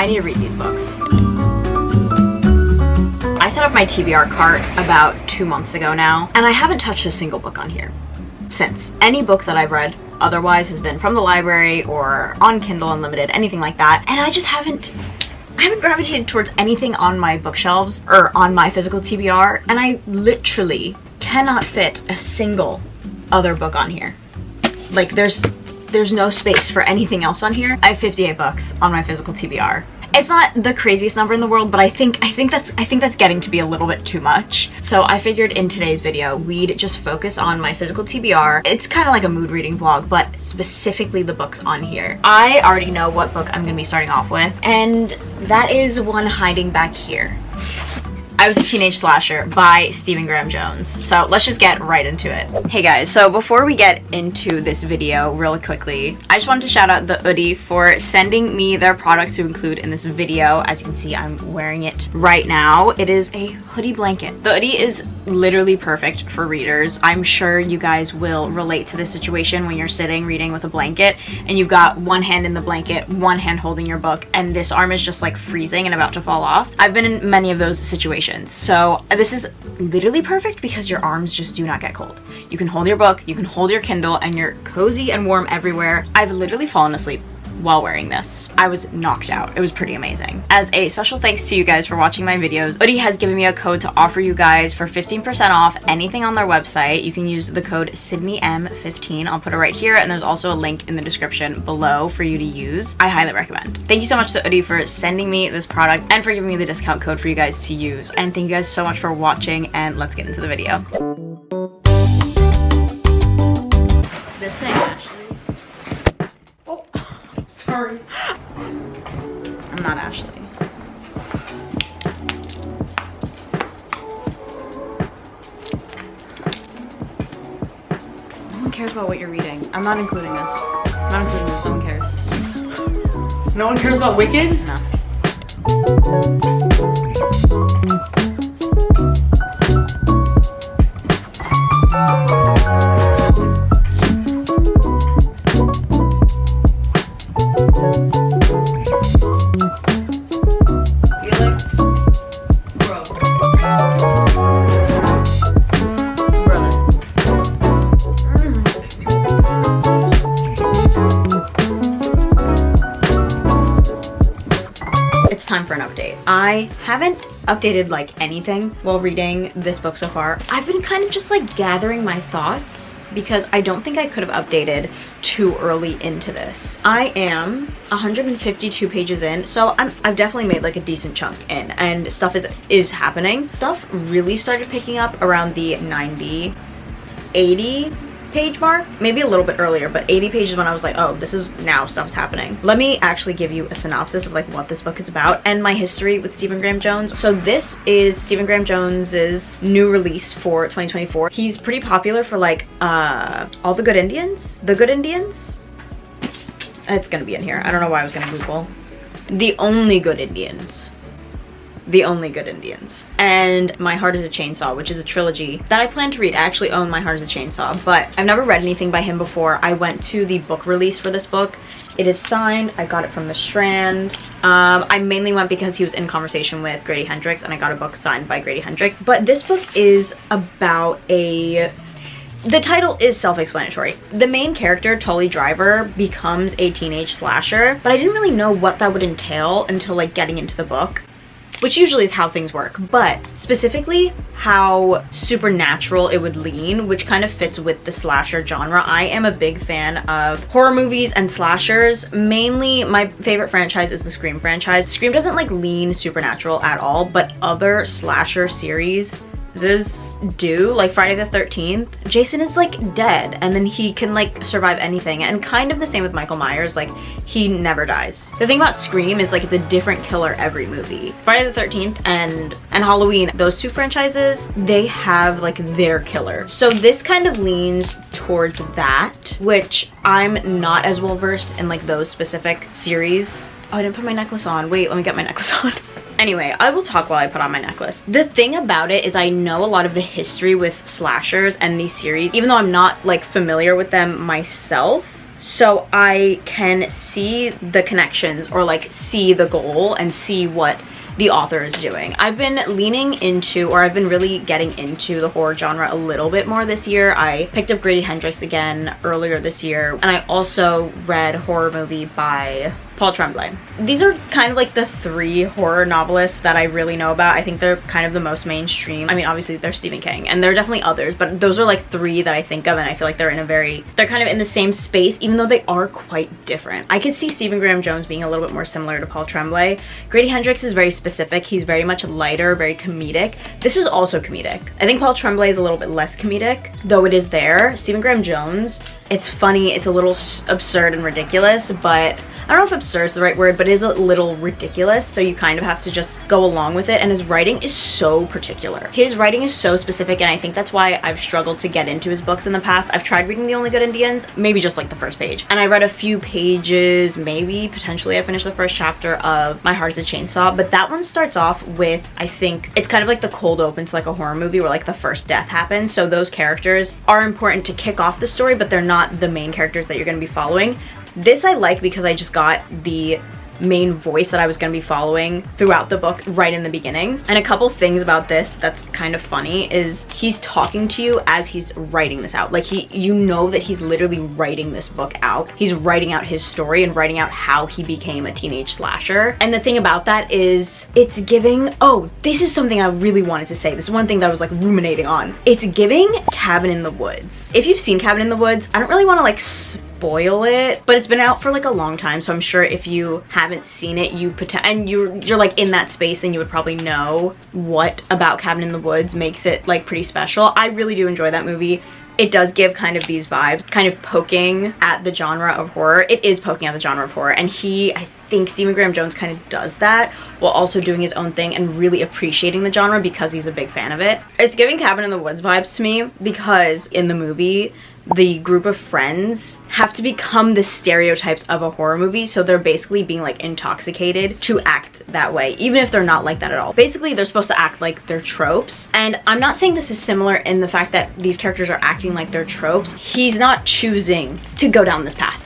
need to read these books. I set up my TBR cart about 2 months ago now, and I haven't touched a single book on here since. Any book that I've read otherwise has been from the library or on Kindle Unlimited, anything like that, and I haven't gravitated towards anything on my bookshelves or on my physical TBR, and I literally cannot fit a single other book on here. Like, there's no space for anything else on here. I have 58 books on my physical TBR. It's not the craziest number in the world, but I think that's getting to be a little bit too much. So I figured in today's video we'd just focus on my physical TBR. It's kind of like a mood reading vlog, but specifically the books on here. I already know what book I'm gonna be starting off with, and that is one hiding back here. I Was a Teenage Slasher by Stephen Graham Jones. So let's just get right into it. Hey guys, so before we get into this video really quickly, I just wanted to shout out the Oodie for sending me their products to include in this video. As you can see, I'm wearing it right now. It is a hoodie blanket. The Oodie is literally perfect for readers. I'm sure you guys will relate to this situation when you're sitting reading with a blanket and you've got one hand in the blanket, one hand holding your book, and this arm is just like freezing and about to fall off. I've been in many of those situations. So this is literally perfect because your arms just do not get cold. You can hold your book, you can hold your Kindle, and you're cozy and warm everywhere. I've literally fallen asleep while wearing this. I was knocked out. It was pretty amazing. As a special thanks to you guys for watching my videos, Oodie has given me a code to offer you guys for 15% off anything on their website. You can use the code SydneyM15. I'll put it right here, and there's also a link in the description below for you to use. I highly recommend. Thank you so much to Oodie for sending me this product and for giving me the discount code for you guys to use. And thank you guys so much for watching, and let's get into the video. This thing, Ashley. Oh, sorry. I'm not Ashley. No one cares about what you're reading. I'm not including this. I'm not including this. No one cares. No one cares about Wicked? No. Time for an update. I haven't updated like anything while reading this book so far. I've been kind of just like gathering my thoughts because I don't think I could have updated too early into this. I am 152 pages in, so I've definitely made like a decent chunk in, and stuff is happening. Stuff really started picking up around the 90, 80 page mark, maybe a little bit earlier, but 80 pages when I was like, oh, this is now stuff's happening. Let me actually give you a synopsis of like what this book is about and my history with Stephen Graham Jones. So this is Stephen Graham Jones's new release for 2024. He's pretty popular for like All the Good Indians. The Good Indians? It's gonna be in here. I don't know why I was gonna Google. The Only Good Indians. The Only Good Indians, and My Heart is a Chainsaw, which is a trilogy that I plan to read. I actually own My Heart is a Chainsaw, but I've never read anything by him before. I went to the book release for this book. It is signed. I got it from the Strand. I mainly went because he was in conversation with Grady Hendrix, and I got a book signed by Grady Hendrix. But this book is about the title is self-explanatory. The main character, Tully Driver, becomes a teenage slasher, but I didn't really know what that would entail until like getting into the book, which usually is how things work, but specifically how supernatural it would lean, which kind of fits with the slasher genre. I am a big fan of horror movies and slashers. Mainly, my favorite franchise is the Scream franchise. Scream doesn't like lean supernatural at all, but other slasher series do, like Friday the 13th. Jason is like dead and then he can like survive anything, and kind of the same with Michael Myers, like he never dies. The thing about Scream is like it's a different killer every movie. Friday the 13th and Halloween, those two franchises, they have like their killer. So this kind of leans towards that, which I'm not as well versed in like those specific series. Oh, I didn't put my necklace on. Wait, let me get my necklace on. Anyway, I will talk while I put on my necklace. The thing about it is I know a lot of the history with slashers and these series, even though I'm not like familiar with them myself. so I can see the connections, or like see the goal and see what the author is doing. I've been leaning into, or I've been really getting into the horror genre a little bit more this year. I picked up Grady Hendrix again earlier this year, and I also read Horror Movie by Paul Tremblay. These are kind of like the 3 horror novelists that I really know about. I think they're kind of the most mainstream. I mean, obviously there's Stephen King, and there are definitely others, but those are like 3 that I think of, and I feel like they're kind of in the same space, even though they are quite different. I could see Stephen Graham Jones being a little bit more similar to Paul Tremblay. Grady Hendrix is very specific. He's very much lighter, very comedic. This is also comedic. I think Paul Tremblay is a little bit less comedic, though it is there. Stephen Graham Jones, it's funny, it's a little absurd and ridiculous, but I don't know if absurd is the right word, but it is a little ridiculous, so you kind of have to just go along with it. And his writing is so particular. His writing is so specific, and I think that's why I've struggled to get into his books in the past. I've tried reading The Only Good Indians, maybe just like the first page, and I read a few pages, maybe potentially I finished the first chapter of My Heart is a Chainsaw, but that one starts off with, I think it's kind of like the cold open to like a horror movie where like the first death happens, so those characters are important to kick off the story, but they're not the main characters that you're going to be following. This I like because I just got the main voice that I was going to be following throughout the book right in the beginning. And a couple things about this that's kind of funny is he's talking to you as he's writing this out. Like you know that he's literally writing this book out. He's writing out his story and writing out how he became a teenage slasher. And the thing about that is it's giving, oh, this is something I really wanted to say. This is one thing that I was like ruminating on. It's giving Cabin in the Woods. If you've seen Cabin in the Woods, I don't really want to like spoil it, but it's been out for like a long time, so I'm sure if you haven't seen it, and you're like in that space, then you would probably know what about Cabin in the Woods makes it like pretty special. I really do enjoy that movie. It does give kind of these vibes, kind of poking at the genre of horror. It is poking at the genre of horror, and I think Stephen Graham Jones kind of does that while also doing his own thing and really appreciating the genre because he's a big fan of it. It's giving Cabin in the Woods vibes to me because in the movie, the group of friends have to become the stereotypes of a horror movie, so they're basically being like intoxicated to act that way, even if they're not like that at all. Basically, they're supposed to act like they're tropes, and I'm not saying this is similar in the fact that these characters are acting like they're tropes. He's not choosing to go down this path.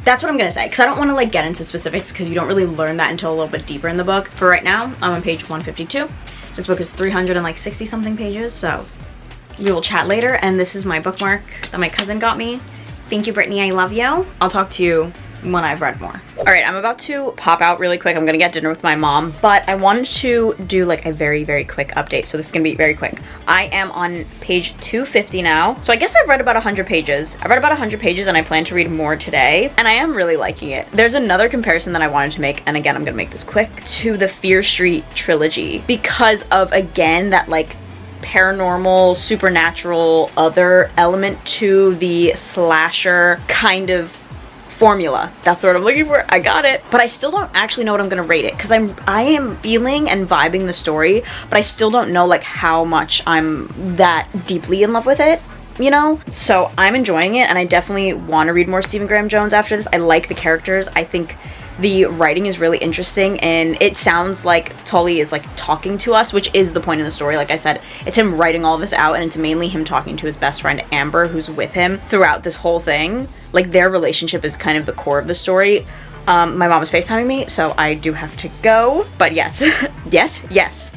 That's what I'm gonna say, because I don't want to like get into specifics because you don't really learn that until a little bit deeper in the book. For right now, I'm on page 152. This book is 360 something pages, so we will chat later. And this is my bookmark that my cousin got me. Thank you, Brittany, I love you. I'll talk to you when I've read more. All right, I'm about to pop out really quick. I'm gonna get dinner with my mom, but I wanted to do like a very, very quick update. So this is gonna be very quick. I am on page 250 now. So I guess I've read about 100 pages. I've read about 100 pages and I plan to read more today. And I am really liking it. There's another comparison that I wanted to make, and again, I'm gonna make this quick, to the Fear Street trilogy because of, again, that like paranormal, supernatural, other element to the slasher kind of formula. That's what I'm looking for. I got it. But I still don't actually know what I'm gonna rate it because I am feeling and vibing the story, but I still don't know like how much I'm that deeply in love with it, you know? So I'm enjoying it, and I definitely want to read more Stephen Graham Jones after this. I like the characters. I think the writing is really interesting, and it sounds like Tully is like talking to us, which is the point of the story. Like I said, it's him writing all this out, and it's mainly him talking to his best friend Amber, who's with him throughout this whole thing. Like their relationship is kind of the core of the story. My mom is FaceTiming me, so I do have to go. But yes, yes.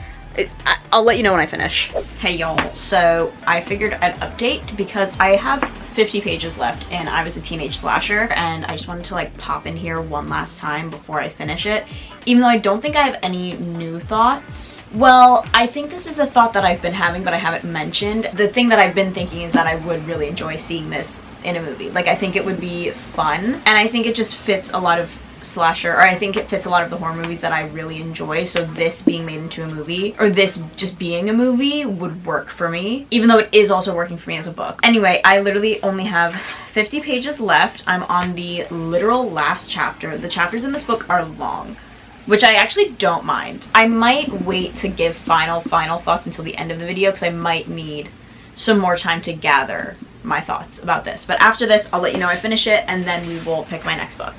I'll let you know when I finish. Hey y'all, so I figured I'd update because I have 50 pages left and I was a teenage slasher, and I just wanted to like pop in here one last time before I finish it, even though I don't think I have any new thoughts. Well, I think this is the thought that I've been having but I haven't mentioned. The thing that I've been thinking is that I would really enjoy seeing this in a movie. Like I think it would be fun, and I think it just fits a lot of slasher, or I think it fits a lot of the horror movies that I really enjoy, so this being made into a movie, or this just being a movie, would work for me, even though it is also working for me as a book. Anyway, I literally only have 50 pages left. I'm on the literal last chapter. The chapters in this book are long, which I actually don't mind. I might wait to give final thoughts until the end of the video because I might need some more time to gather my thoughts about this. But after this, I'll let you know I finish it, and then we will pick my next book.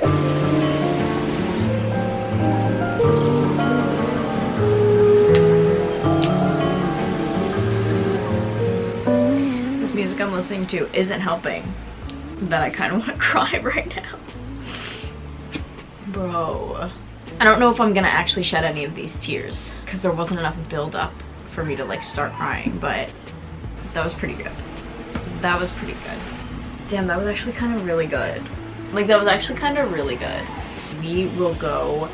This music I'm listening to isn't helping. that I kind of want to cry right now. Bro. I don't know if I'm gonna actually shed any of these tears because there wasn't enough build up for me to like start crying, but that was pretty good. That was pretty good. Damn, that was actually kind of really good. Like, that was actually kind of really good. We will go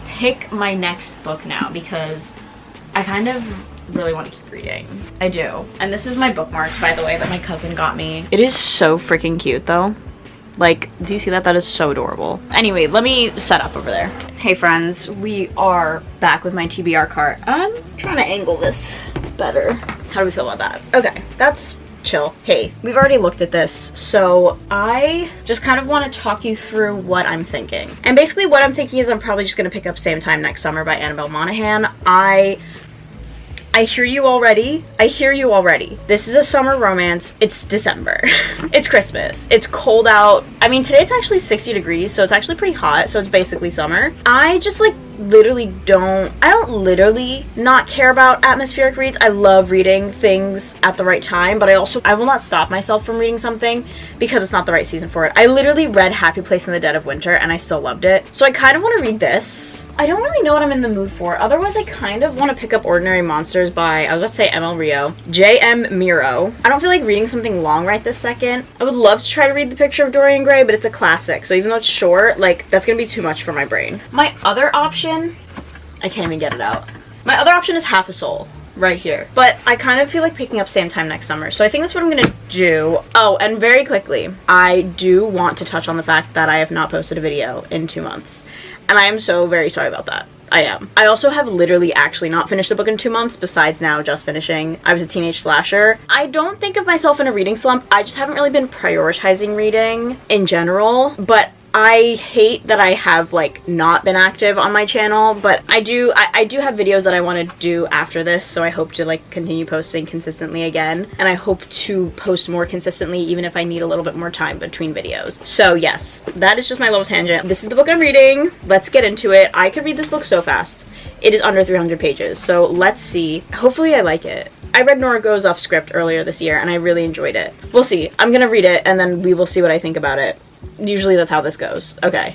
pick my next book now because I kind of really want to keep reading. I do. And this is my bookmark, by the way, that my cousin got me. It is so freaking cute though. Like, do you see that? That is so adorable. Anyway, let me set up over there. Hey friends, we are back with my TBR cart. I'm trying to angle this better. How do we feel about that? Okay, that's chill. Hey, we've already looked at this, so I just kind of want to talk you through what I'm thinking. And basically what I'm thinking is I'm probably just going to pick up Same Time Next Summer by Annabelle Monaghan. I hear you already. I hear you already. This is a summer romance. It's December. It's Christmas. It's cold out. I mean, today it's actually 60 degrees, so it's actually pretty hot, so it's basically summer. I just like literally I don't literally not care about atmospheric reads. I love reading things at the right time, but I will not stop myself from reading something because it's not the right season for it. I literally read Happy Place in the Dead of Winter and I still loved it. So I kind of want to read this. I don't really know what I'm in the mood for. Otherwise, I kind of want to pick up Ordinary Monsters by, I was about to say ML Rio, J.M. Miro. I don't feel like reading something long right this second. I would love to try to read The Picture of Dorian Gray, but it's a classic. So even though it's short, like, that's going to be too much for my brain. My other option, I can't even get it out. My other option is Half a Soul. Right here. But I kind of feel like picking up Same Time Next Summer. So I think that's what I'm gonna do. Oh, and very quickly, I do want to touch on the fact that I have not posted a video in 2 months. And I am so very sorry about that. I am. I also have literally actually not finished a book in 2 months, besides now just finishing I Was a Teenage Slasher. I don't think of myself in a reading slump. I just haven't really been prioritizing reading in general, but I hate that I have like not been active on my channel, but I do have videos that I want to do after this, so I hope to like continue posting consistently again, and I hope to post more consistently even if I need a little bit more time between videos. So yes, that is just my little tangent. This is the book I'm reading. Let's get into it. I could read this book so fast. It is under 300 pages, so let's see. Hopefully I like it. I read Nora Goes Off Script earlier this year and I really enjoyed it. We'll see. I'm gonna read it and then we will see what I think about it. Usually that's how this goes. Okay.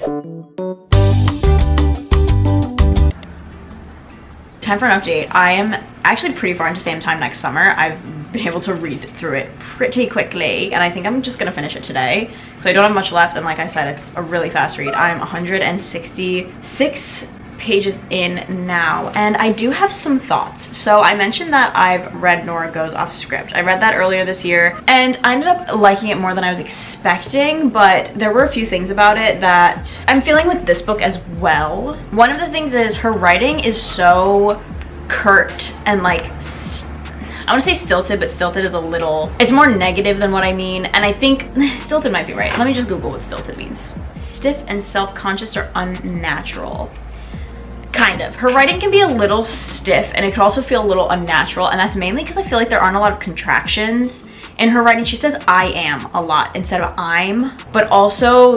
Time for an update. I am actually pretty far into Same Time Next Summer. I've been able to read through it pretty quickly, and I think I'm just gonna finish it today. So I don't have much left, and like I said, it's a really fast read. I'm 166 pages in now, and I do have some thoughts. So I mentioned that I've read Nora Goes Off Script. I read that earlier this year and I ended up liking it more than I was expecting, but there were a few things about it that I'm feeling with this book as well. One of the things is her writing is so curt and like I want to say stilted, but stilted is a little, it's more negative than what I mean, and I think stilted might be right. Let me just Google what stilted means. Stiff and self-conscious or unnatural. Kind of. Her writing can be a little stiff and it can also feel a little unnatural, and that's mainly because I feel like there aren't a lot of contractions in her writing. She says I am a lot instead of I'm, but also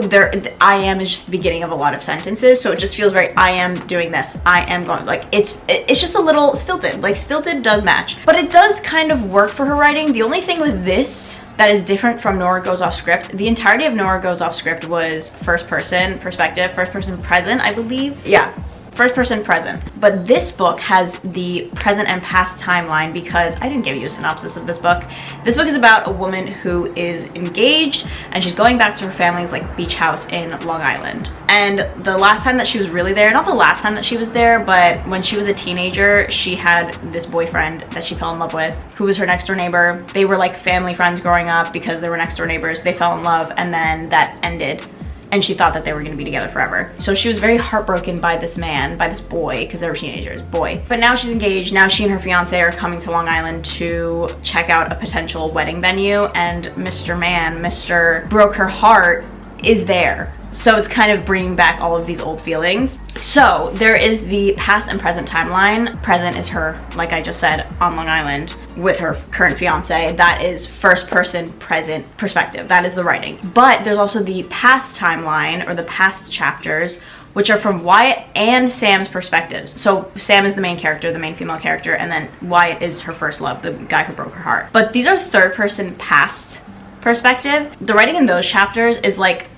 I am is just the beginning of a lot of sentences, so it just feels very I am doing this, I am going, like it's just a little stilted. Like stilted does match, but it does kind of work for her writing. The only thing with this that is different from Nora Goes Off Script, the entirety of Nora Goes Off Script was first person perspective, first person present, I believe. Yeah. First person present. But this book has the present and past timeline because I didn't give you a synopsis of this book. This book is about a woman who is engaged and she's going back to her family's like beach house in Long Island. And the last time that she was really there, not the last time that she was there, but when she was a teenager, she had this boyfriend that she fell in love with, who was her next door neighbor. They were like family friends growing up because they were next door neighbors. They fell in love and then that ended. And she thought that they were gonna be together forever. So she was very heartbroken by this man, by this boy, because they were teenagers, boy. But now she's engaged. Now she and her fiance are coming to Long Island to check out a potential wedding venue, and Mr. Man, Mr. Broke Her Heart, is there. So it's kind of bringing back all of these old feelings. So there is the past and present timeline. Present is her, like I just said, on Long Island with her current fiance. That is first person present perspective. That is the writing. But there's also the past timeline, or the past chapters, which are from Wyatt and Sam's perspectives. So Sam is the main character, the main female character, and then Wyatt is her first love, the guy who broke her heart. But these are third person past perspective, the writing in those chapters is like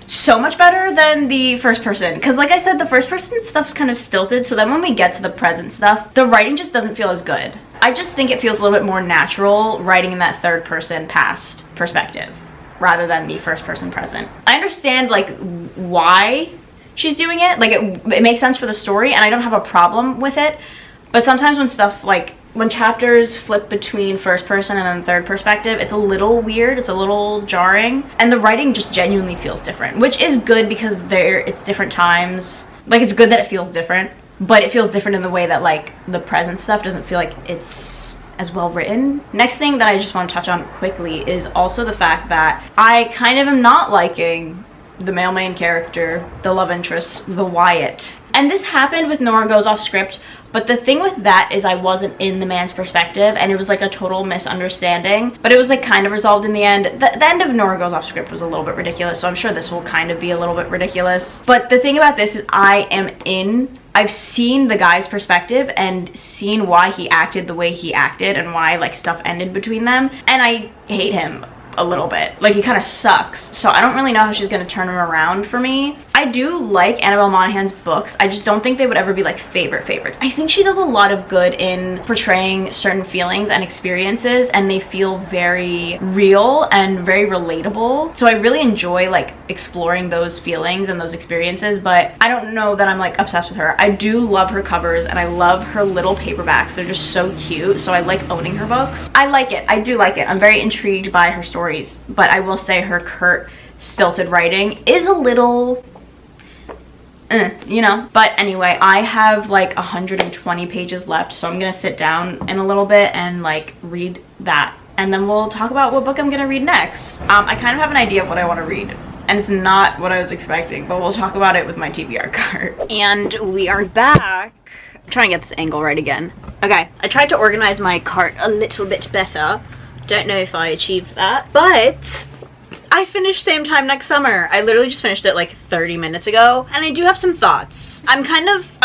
so much better than the first person, because like I said, the first person stuff's kind of stilted, so then when we get to the present stuff, the writing just doesn't feel as good. I just think it feels a little bit more natural writing in that third person past perspective rather than the first person present. I understand like why she's doing it, like it makes sense for the story, and I don't have a problem with it, but sometimes when stuff like when chapters flip between first person and then third perspective, it's a little weird, it's a little jarring, and the writing just genuinely feels different, which is good because it's different times. Like, it's good that it feels different, but it feels different in the way that like the present stuff doesn't feel like it's as well written. Next thing that I just want to touch on quickly is also the fact that I kind of am not liking the male main character, the love interest, the Wyatt. And this happened with Nora Goes Off Script, but the thing with that is I wasn't in the man's perspective, and it was like a total misunderstanding, but it was like kind of resolved in the end. The end of Nora Goes Off Script was a little bit ridiculous, so I'm sure this will kind of be a little bit ridiculous. But the thing about this is I've seen the guy's perspective and seen why he acted the way he acted and why like stuff ended between them, and I hate him a little bit. Like, he kind of sucks, so I don't really know how she's gonna turn him around for me. I do like Annabelle Monaghan's books, I just don't think they would ever be like favorites. I think she does a lot of good in portraying certain feelings and experiences, and they feel very real and very relatable, so I really enjoy like exploring those feelings and those experiences, but I don't know that I'm like obsessed with her. I do love her covers and I love her little paperbacks, they're just so cute, so I like owning her books. I like it, I do like it. I'm very intrigued by her stories, but I will say her curt, stilted writing is a little you know. But anyway, I have like 120 pages left, so I'm gonna sit down in a little bit and like read that, and then we'll talk about what book I'm gonna read next. I kind of have an idea of what I want to read, and it's not what I was expecting, but we'll talk about it with my TBR card. And we are back. I'm trying to get this angle right again. Okay, I tried to organize my cart a little bit better. Don't know if I achieved that, but I finished Same Time Next Summer. I literally just finished it like 30 minutes ago, and I do have some thoughts. I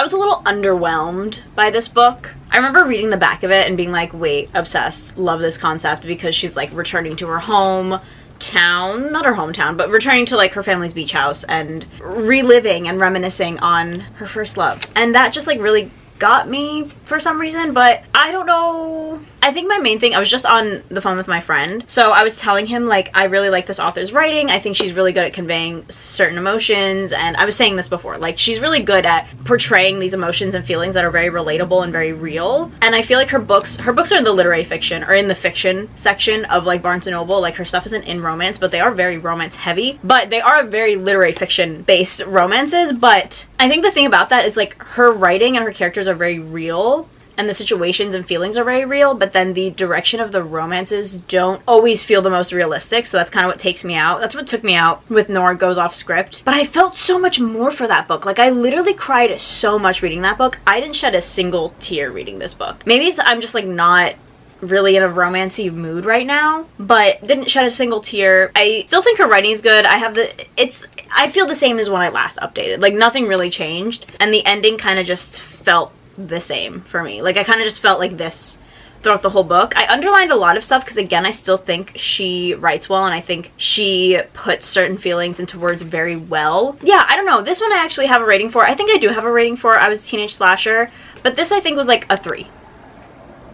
was a little underwhelmed by this book. I remember reading the back of it and being like, wait, obsessed, love this concept, because she's like returning to her hometown, not her hometown, but returning to like her family's beach house and reliving and reminiscing on her first love. And that just like really got me for some reason, but I don't know. I think my main thing, I was just on the phone with my friend, so I was telling him like I really like this author's writing. I think she's really good at conveying certain emotions, and I was saying this before, like she's really good at portraying these emotions and feelings that are very relatable and very real. And I feel like her books are in the literary fiction, or in the fiction section of like Barnes & Noble. Like, her stuff isn't in romance, but they are very romance heavy, but they are very literary fiction based romances. But I think the thing about that is like her writing and her characters are very real, and the situations and feelings are very real, but then the direction of the romances don't always feel the most realistic, so that's kind of what takes me out. That's what took me out with Nora Goes Off Script. But I felt so much more for that book. Like, I literally cried so much reading that book. I didn't shed a single tear reading this book. Maybe I'm just like not really in a romancy mood right now, but didn't shed a single tear. I still think her writing is good. I feel the same as when I last updated. Like, nothing really changed, and the ending kind of just felt the same for me. Like, I kind of just felt like this throughout the whole book. I underlined a lot of stuff because, again, I still think she writes well, and I think she puts certain feelings into words very well. Yeah, I don't know. This one I actually have a rating for. I think I do have a rating for. I was a teenage slasher, but this I think was like a 3.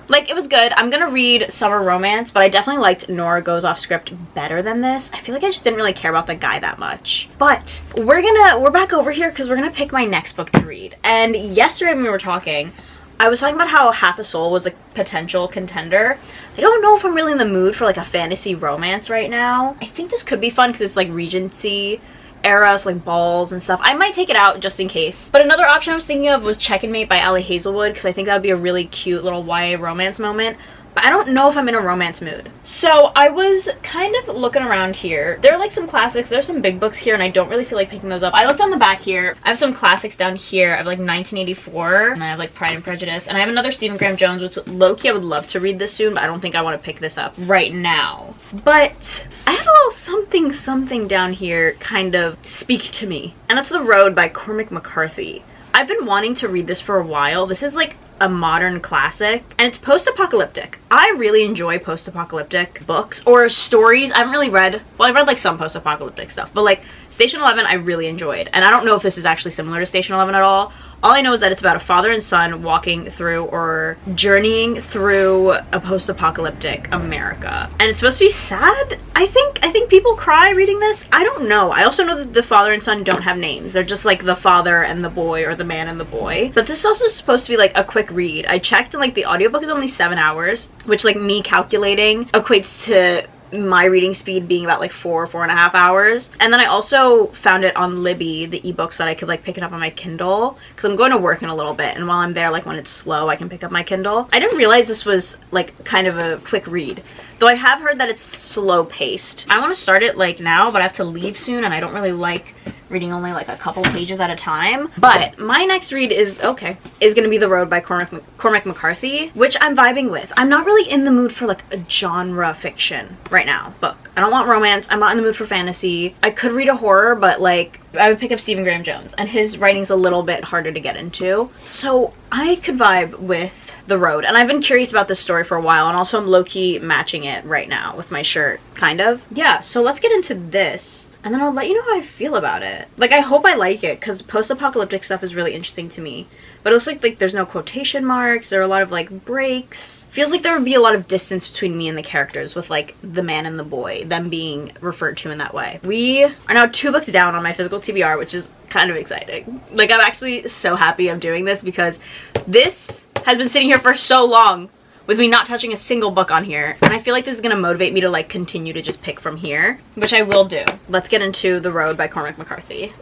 Like, it was good. I'm gonna read Summer Romance, but I definitely liked Nora Goes Off Script better than this. I feel like I just didn't really care about the guy that much. But we're back over here because we're gonna pick my next book to read. And yesterday when we were talking, I was talking about how Half a Soul was a potential contender. I don't know if I'm really in the mood for like a fantasy romance right now. I think this could be fun because it's like Regency era, so like balls and stuff. I might take it out just in case. But another option I was thinking of was Check and Mate by Ali Hazelwood, because I think that would be a really cute little YA romance moment. But I don't know if I'm in a romance mood. So I was kind of looking around here. There are like some classics. There's some big books here, and I don't really feel like picking those up. I looked on the back here. I have some classics down here. I have like 1984, and I have like Pride and Prejudice, and I have another Stephen Graham Jones, which low-key I would love to read this soon, but I don't think I want to pick this up right now. But I have a little something down here kind of speak to me, and that's The Road by Cormac McCarthy. I've been wanting to read this for a while. This is like a modern classic, and it's post-apocalyptic. I really enjoy post-apocalyptic books or stories. I haven't really read, well, I've read like some post-apocalyptic stuff, but like Station 11 I really enjoyed, and I don't know if this is actually similar to Station 11 at all. All I know is that it's about a father and son walking through or journeying through a post-apocalyptic America. And it's supposed to be sad, I think. I think people cry reading this. I don't know. I also know that the father and son don't have names. They're just like the father and the boy, or the man and the boy. But this is also supposed to be like a quick read. I checked and like the audiobook is only 7 hours, which like me calculating equates to my reading speed being about like 4.5 hours. And then I also found it on Libby, the ebooks, that I could like pick it up on my Kindle, because I'm going to work in a little bit, and while I'm there, like when it's slow, I can pick up my Kindle. I didn't realize this was like kind of a quick read, though I have heard that it's slow paced. I want to start it like now, but I have to leave soon, and I don't really like reading only like a couple pages at a time. But my next read is gonna be The Road by Cormac McCarthy, which I'm vibing with. I'm not really in the mood for like a genre fiction right now book. I don't want romance. I'm not in the mood for fantasy. I could read a horror, but like I would pick up Stephen Graham Jones, and his writing's a little bit harder to get into. So I could vibe with The Road, and I've been curious about this story for a while, and also I'm low-key matching it right now with my shirt, kind of. Yeah, so let's get into this, and then I'll let you know how I feel about it. Like, I hope I like it, because post-apocalyptic stuff is really interesting to me. But it looks like there's no quotation marks, there are a lot of like breaks. Feels like there would be a lot of distance between me and the characters, with like the man and the boy, them being referred to in that way. We are now 2 books down on my physical TBR, which is kind of exciting. Like, I'm actually so happy I'm doing this, because this has been sitting here for so long with me not touching a single book on here, and I feel like this is gonna motivate me to like continue to just pick from here, which I will do. Let's get into The Road by Cormac McCarthy.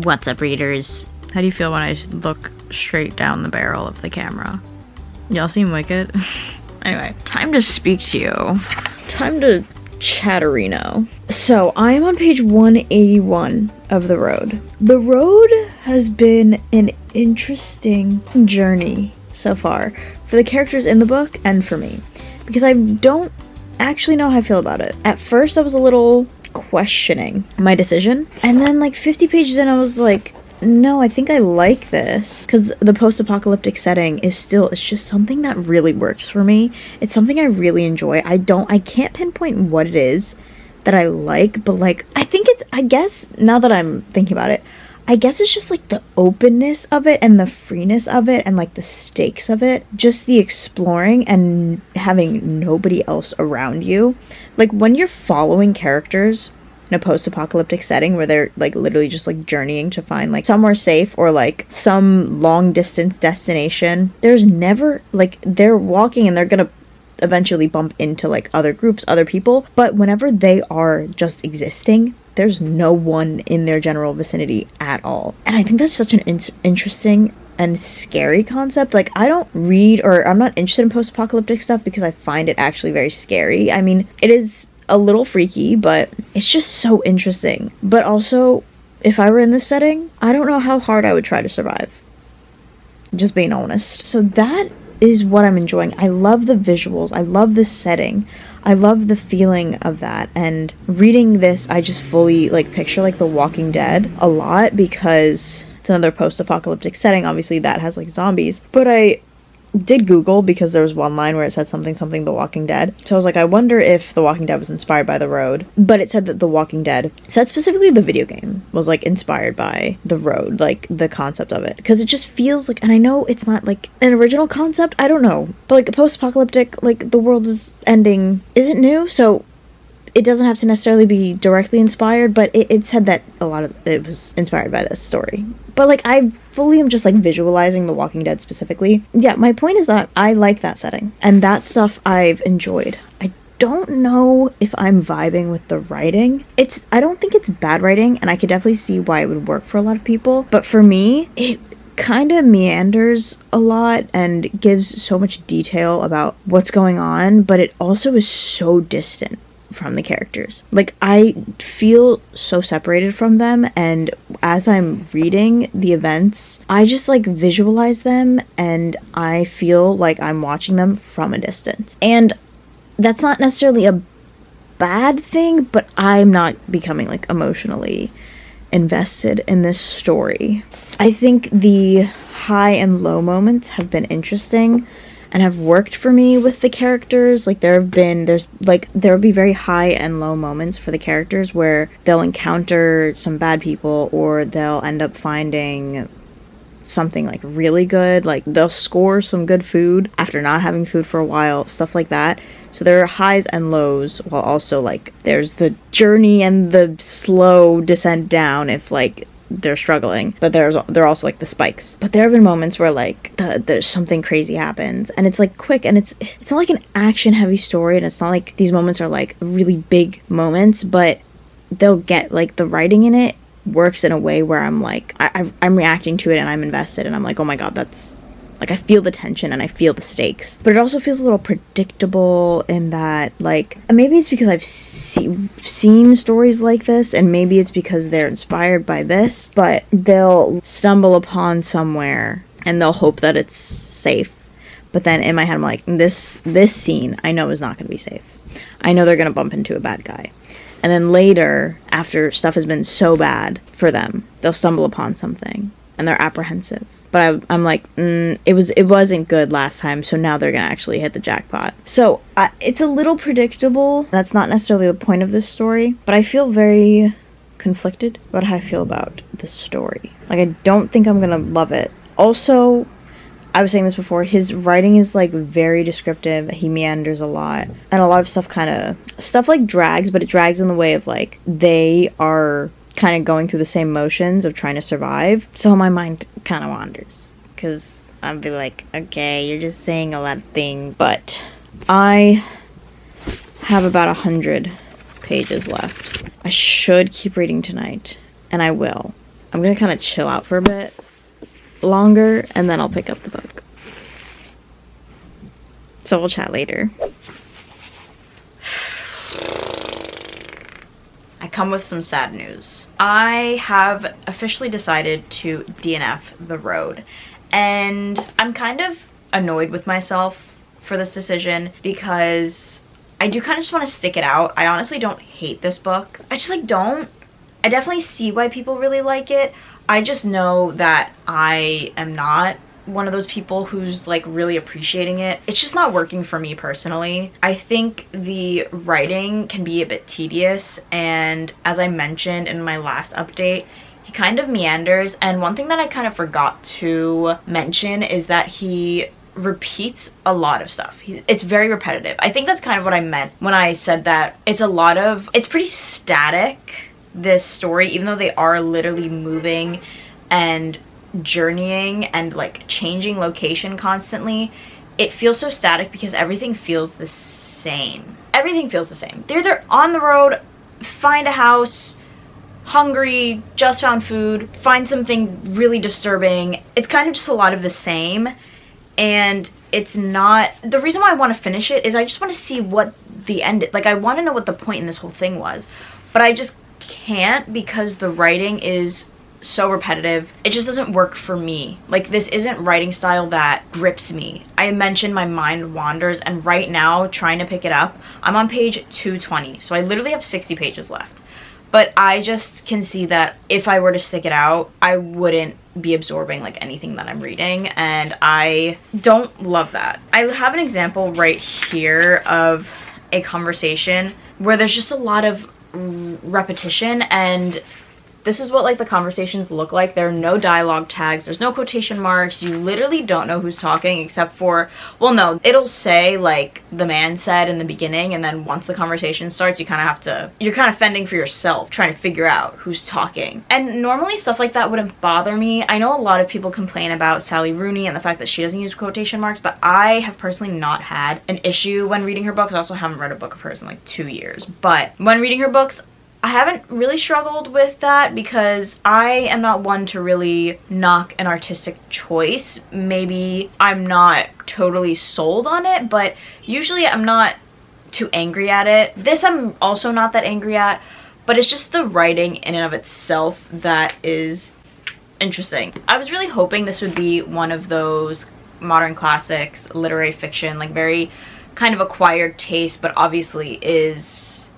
What's up, readers? How do you feel when I look straight down the barrel of the camera? Y'all seem wicked. Anyway, time to speak to you. Time to chatterino. So, I am on page 181 of The Road. The Road has been an interesting journey so far for the characters in the book and for me, because I don't actually know how I feel about it. At first, I was a little questioning my decision, and then like 50 pages in, I was like, no, I think I like this, because the post-apocalyptic setting is still, it's just something that really works for me. It's something I really enjoy. I can't pinpoint what it is that I like, but like, I think it's, I guess, now that I'm thinking about it, I guess it's just like the openness of it and the freeness of it and like the stakes of it, just the exploring and having nobody else around you. Like, when you're following characters in a post-apocalyptic setting where they're like literally just like journeying to find like somewhere safe or like some long distance destination, there's never like, they're walking and they're gonna eventually bump into like other groups, other people, but whenever they are just existing, there's no one in their general vicinity at all. And I think that's such an interesting and scary concept. Like, I don't read, or I'm not interested in post-apocalyptic stuff because I find it actually very scary. I mean, it is a little freaky, but it's just so interesting. But also, if I were in this setting, I don't know how hard I would try to survive. Just being honest. So that is what I'm enjoying. I love the visuals. I love the setting. I love the feeling of that. And reading this, I just fully like picture like The Walking Dead a lot, because it's another post-apocalyptic setting. Obviously that has like zombies, but I did Google, because there was one line where it said something The Walking Dead. So I was like, I wonder if The Walking Dead was inspired by The Road. But it said that The Walking Dead, said specifically the video game, was like inspired by The Road, like the concept of it. Because it just feels like, and I know it's not like an original concept, I don't know, but like a post-apocalyptic, like the world is ending, isn't new, so it doesn't have to necessarily be directly inspired, but it said that a lot of it was inspired by this story. But like, I fully am just like visualizing The Walking Dead specifically. Yeah, my point is that I like that setting, and that stuff I've enjoyed. I don't know if I'm vibing with the writing. I don't think it's bad writing, and I could definitely see why it would work for a lot of people, but for me, it kind of meanders a lot and gives so much detail about what's going on, but it also is so distant from the characters. Like, I feel so separated from them, and as I'm reading the events, I just like visualize them, and I feel like I'm watching them from a distance. And that's not necessarily a bad thing, but I'm not becoming like emotionally invested in this story. I think the high and low moments have been interesting and have worked for me with the characters. Like there will be very high and low moments for the characters where they'll encounter some bad people, or they'll end up finding something like really good, like they'll score some good food after not having food for a while, stuff like that. So there are highs and lows, while also like there's the journey and the slow descent down if like they're struggling, but there are also like the spikes. But there have been moments where like there's something crazy happens and it's like quick, and it's not like an action heavy story, and it's not like these moments are like really big moments, but they'll get like the writing in it works in a way where I'm like I'm reacting to it and I'm invested, and I'm like, oh my god, that's like, I feel the tension and I feel the stakes. But it also feels a little predictable in that, like, maybe it's because I've seen stories like this, and maybe it's because they're inspired by this, but they'll stumble upon somewhere and they'll hope that it's safe. But then in my head I'm like, this scene I know is not going to be safe. I know they're going to bump into a bad guy. And then later, after stuff has been so bad for them, they'll stumble upon something and they're apprehensive. But I'm like, it wasn't good last time, so now they're gonna actually hit the jackpot. So it's a little predictable. That's not necessarily the point of this story, but I feel very conflicted about how I feel about this story. Like, I don't think I'm gonna love it. Also, I was saying this before, his writing is like very descriptive. He meanders a lot, and a lot of stuff like drags, but it drags in the way of like they are kind of going through the same motions of trying to survive. So my mind kind of wanders, because I'll be like, okay, you're just saying a lot of things. But I have about 100 pages left. I should keep reading tonight, and I will. I'm gonna kind of chill out for a bit longer, and then I'll pick up the book. So we'll chat later. I come with some sad news. I have officially decided to DNF The Road, and I'm kind of annoyed with myself for this decision because I do kind of just want to stick it out. I honestly don't hate this book. I just like don't. I definitely see why people really like it. I just know that I am not one of those people who's like really appreciating it. It's just not working for me personally. I think the writing can be a bit tedious, and as I mentioned in my last update, he kind of meanders. And one thing that I kind of forgot to mention is that he repeats a lot of stuff. It's very repetitive. I think that's kind of what I meant when I said that it's pretty static, this story, even though they are literally moving and journeying and like changing location constantly. It feels so static because everything feels the same. Everything feels the same. They're either on the road, find a house, hungry, just found food, find something really disturbing. It's kind of just a lot of the same, and it's not. The reason why I want to finish it is I just want to see what the end, like I want to know what the point in this whole thing was, but I just can't because the writing is so repetitive. It just doesn't work for me. Like, this isn't writing style that grips me. I mentioned my mind wanders, and right now trying to pick it up, I'm on page 220, so I literally have 60 pages left. But I just can see that if I were to stick it out, I wouldn't be absorbing like anything that I'm reading, and I don't love that. I have an example right here of a conversation where there's just a lot of repetition, and this is what like the conversations look like. There are no dialogue tags, there's no quotation marks, you literally don't know who's talking except for, well no, it'll say like the man said in the beginning, and then once the conversation starts you're kind of fending for yourself, trying to figure out who's talking. And normally stuff like that wouldn't bother me. I know a lot of people complain about Sally Rooney and the fact that she doesn't use quotation marks, but I have personally not had an issue when reading her books. I also haven't read a book of hers in like 2 years, but when reading her books I haven't really struggled with that because I am not one to really knock an artistic choice. Maybe I'm not totally sold on it, but usually I'm not too angry at it. This I'm also not that angry at, but it's just the writing in and of itself that is interesting. I was really hoping this would be one of those modern classics, literary fiction, like very kind of acquired taste, but obviously is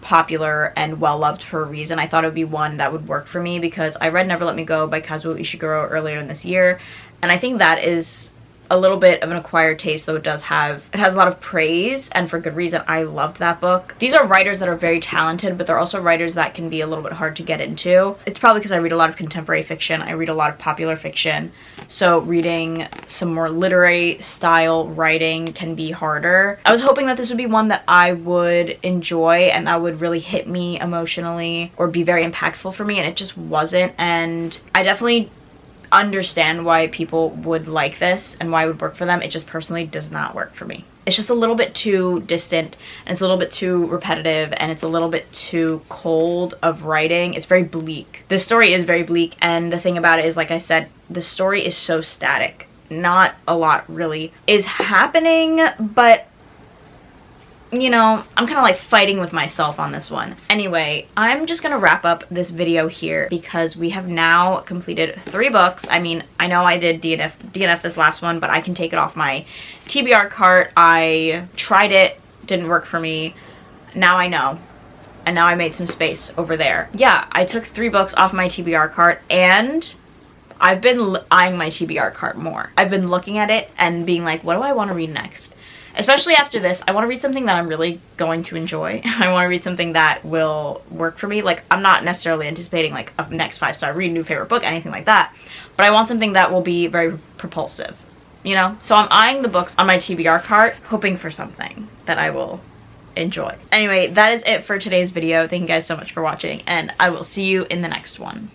popular and well-loved for a reason. I thought it would be one that would work for me because I read Never Let Me Go by Kazuo Ishiguro earlier in this year, and I think that is a little bit of an acquired taste, though it has a lot of praise, and for good reason. I loved that book. These are writers that are very talented, but they're also writers that can be a little bit hard to get into. It's probably because I read a lot of contemporary fiction, I read a lot of popular fiction, so reading some more literary style writing can be harder. I was hoping that this would be one that I would enjoy and that would really hit me emotionally or be very impactful for me, and it just wasn't. And I definitely understand why people would like this and why it would work for them. It just personally does not work for me. It's just a little bit too distant, and it's a little bit too repetitive, and it's a little bit too cold of writing. It's very bleak. The story is very bleak, and the thing about it is, like I said, the story is so static. Not a lot really is happening, but you know, I'm kind of like fighting with myself on this one. Anyway, I'm just gonna wrap up this video here because we have now completed 3 books. I mean, I know I did DNF this last one, but I can take it off my TBR cart. I tried it, didn't work for me. Now I know. And now I made some space over there. Yeah, I took 3 books off my TBR cart, and I've been eyeing my TBR cart more. I've been looking at it and being like, what do I want to read next? Especially after this, I want to read something that I'm really going to enjoy. I want to read something that will work for me. Like, I'm not necessarily anticipating like a next 5-star read, new favorite book, anything like that. But I want something that will be very propulsive, you know? So I'm eyeing the books on my TBR cart, hoping for something that I will enjoy. Anyway, that is it for today's video. Thank you guys so much for watching, and I will see you in the next one.